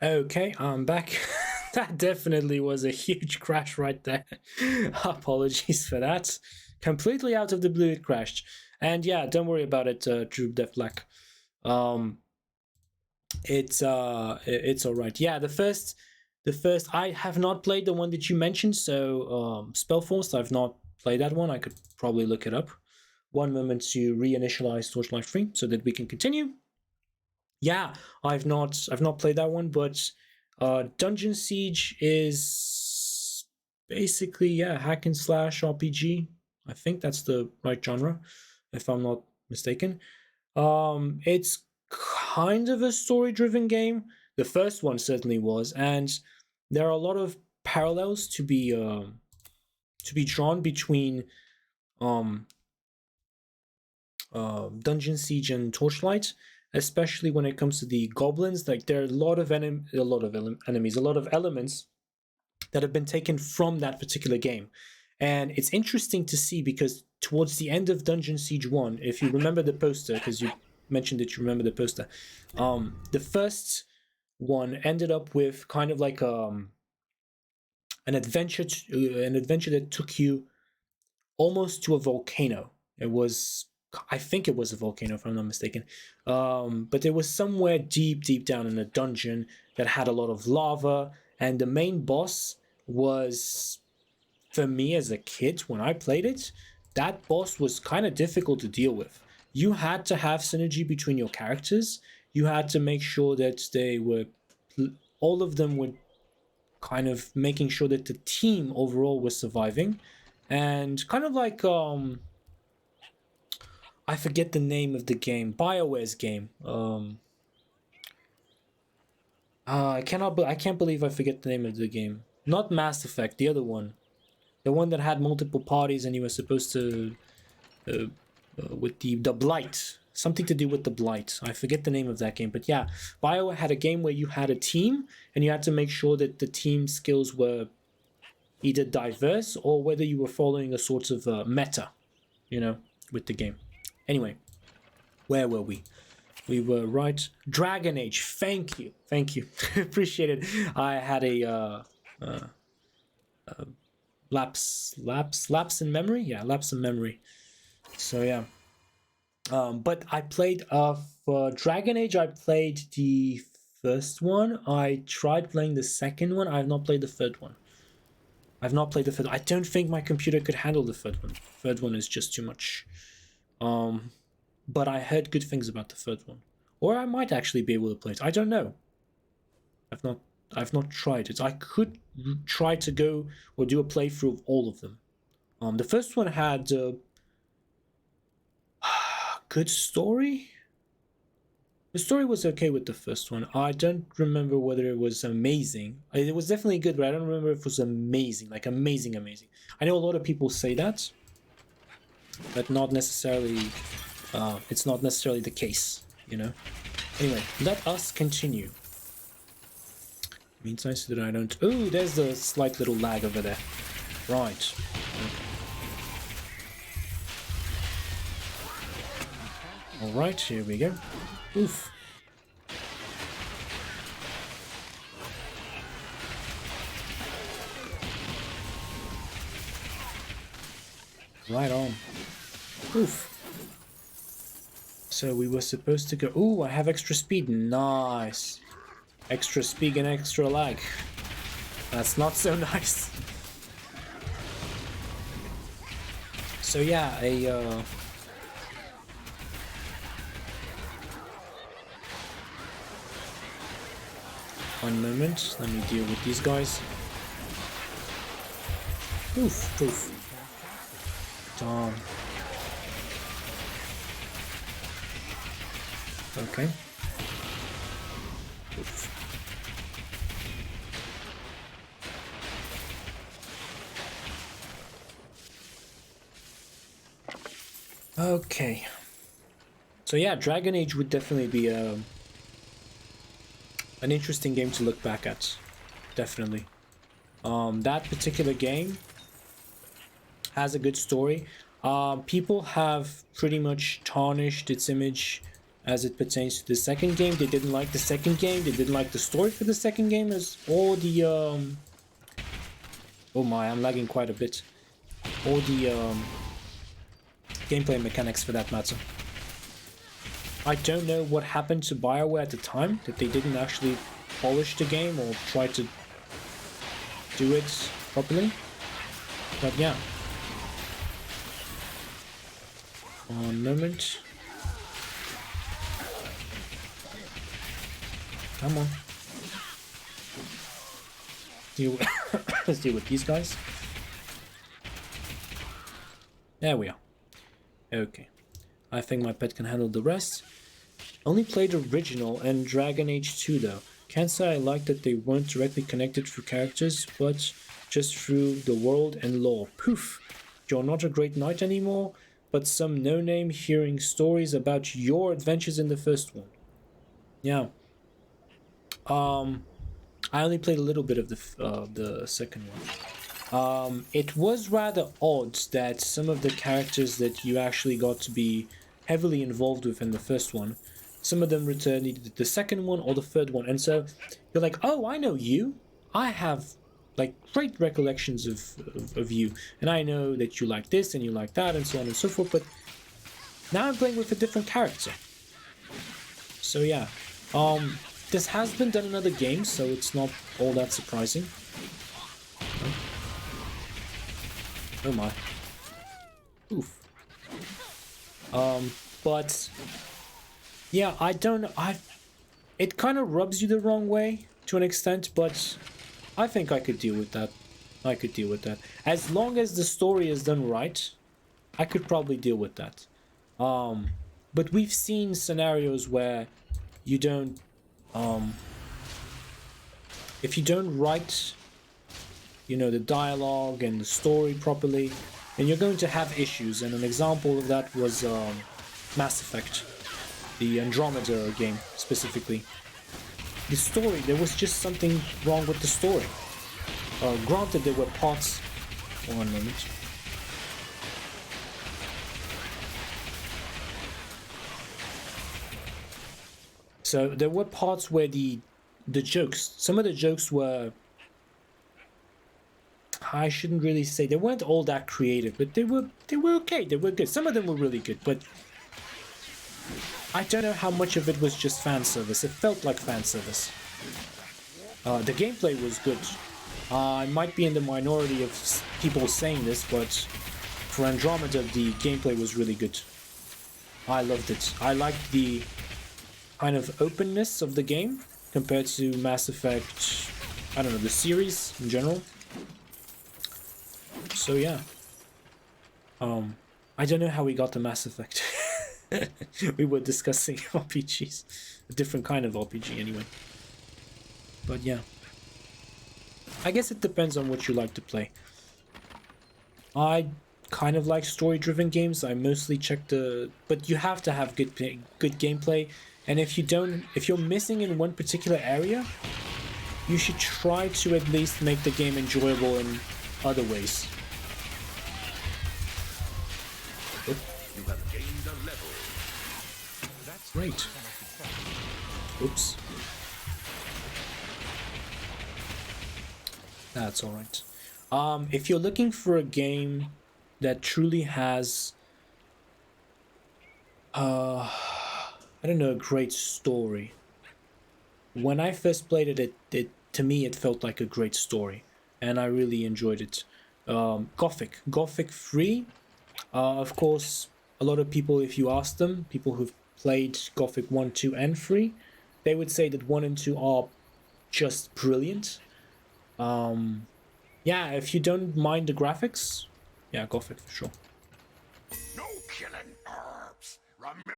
Okay, I'm back. That definitely was a huge crash right there. Apologies for that. Completely out of the blue, it crashed. And yeah, don't worry about it, Drew Def Black. Um, it's all right. Yeah, the first I have not played the one that you mentioned. So Spellforce, I've not played that one. I could probably look it up. One moment to reinitialize Torchlight 3 so that we can continue. Yeah, I've not played that one, but Dungeon Siege is basically, yeah, hack and slash RPG. I think that's the right genre, if I'm not mistaken. It's kind of a story-driven game. The first one certainly was, and there are a lot of parallels to be drawn between um Dungeon Siege and Torchlight, especially when it comes to the goblins. Like there are a lot of elements that have been taken from that particular game, and it's interesting to see because towards the end of Dungeon Siege 1, if you remember the poster, because you mentioned that you remember the poster, the first one ended up with kind of like an adventure that took you almost to a volcano. It was, I think it was a volcano if I'm not mistaken. But it was somewhere deep, deep down in a dungeon that had a lot of lava, and the main boss was, for me as a kid when I played it, that boss was kind of difficult to deal with. You had to have synergy between your characters. You had to make sure that all of them were kind of making sure that the team overall was surviving, and kind of like I forget the name of the game, BioWare's game. I can't believe I forget the name of the game. Not Mass Effect, the other one, the one that had multiple parties and you were supposed to uh, with the blight, something to do with the blight. I forget the name of that game, but yeah, BioWare had a game where you had a team and you had to make sure that the team skills were either diverse or whether you were following a sort of meta, you know, with the game. Anyway, where were we? We were right. Dragon Age. Thank you. Thank you. Appreciate it. I had a lapse in memory. Yeah, lapse in memory. So yeah. But I played for Dragon Age. I played the first one. I tried playing the second one. I have not played the third one. I've not played the third. I don't think my computer could handle the third one. Third one is just too much. Um, but I heard good things about the third one, or I might actually be able to play it. I don't know. I've not I've not tried it. I could try to go or do a playthrough of all of them. The first one had a good story. The story was okay with the first one. I don't remember whether it was amazing. It was definitely good, but I don't remember if it was amazing, like amazing, amazing. I know a lot of people say that, but not necessarily. It's not necessarily the case, you know. Anyway, let us continue. Means nice that I don't. Oh, there's the slight little lag over there. Right. All right, here we go. Oof. Right on. Oof. So we were supposed to go. Ooh, I have extra speed. Nice. Extra speed and extra lag. That's not so nice. So yeah, one moment. Let me deal with these guys. Oof, poof. Darn. Okay. Oof. Okay. So yeah, Dragon Age would definitely be an interesting game to look back at. Definitely. That particular game has a good story. People have pretty much tarnished its image as it pertains to the second game. They didn't like the second game. They didn't like the story for the second game, as all the oh my, I'm lagging quite a bit. All the gameplay mechanics for that matter. I don't know what happened to BioWare at the time, that they didn't actually polish the game or try to do it properly. But yeah. One moment. Come on. Let's deal with these guys. There we are. Okay. I think my pet can handle the rest. Only played original and Dragon Age 2 though. Can't say I like that they weren't directly connected through characters, but just through the world and lore. Poof! You're not a great knight anymore, but some no-name hearing stories about your adventures in the first one. Yeah. I only played a little bit of the second one. It was rather odd that some of the characters that you actually got to be heavily involved with in the first one, some of them returned either the second one or the third one, and so you're like, oh, I know you. I have like great recollections of you, and I know that you like this and you like that and so on and so forth, but now I'm playing with a different character. So yeah, this has been done in other games, so it's not all that surprising. Oh my. Oof. But yeah, I don't. It kind of rubs you the wrong way to an extent, but I think I could deal with that. I could deal with that as long as the story is done right. I could probably deal with that. But we've seen scenarios where you don't. If you don't write, you know, the dialogue and the story properly, then you're going to have issues. And an example of that was Mass Effect, the Andromeda game specifically. The story, there was just something wrong with the story. Granted, there were parts. One moment. So there were parts where the jokes, some of the jokes were, I shouldn't really say, they weren't all that creative, but they were okay, they were good. Some of them were really good, but I don't know how much of it was just fan service. It felt like fan service. The gameplay was good. I might be in the minority of people saying this, but for Andromeda, the gameplay was really good. I loved it. I liked the kind of openness of the game compared to Mass Effect, I don't know, the series in general. So yeah. I don't know how we got to Mass Effect. We were discussing RPGs. A different kind of RPG anyway. But yeah. I guess it depends on what you like to play. I kind of like story-driven games. I mostly check the... But you have to have good gameplay. And if you're missing in one particular area, you should try to at least make the game enjoyable in other ways. You have gained a level. That's great. Oops. That's alright. If you're looking for a game that truly has I don't know, a great story. When I first played it to me it felt like a great story, and I really enjoyed it. Gothic 3. Of course, a lot of people, if you ask them, people who've played Gothic 1, 2, and 3, they would say that 1 and 2 are just brilliant. Yeah, if you don't mind the graphics, yeah, Gothic for sure. No killing herbs. Remember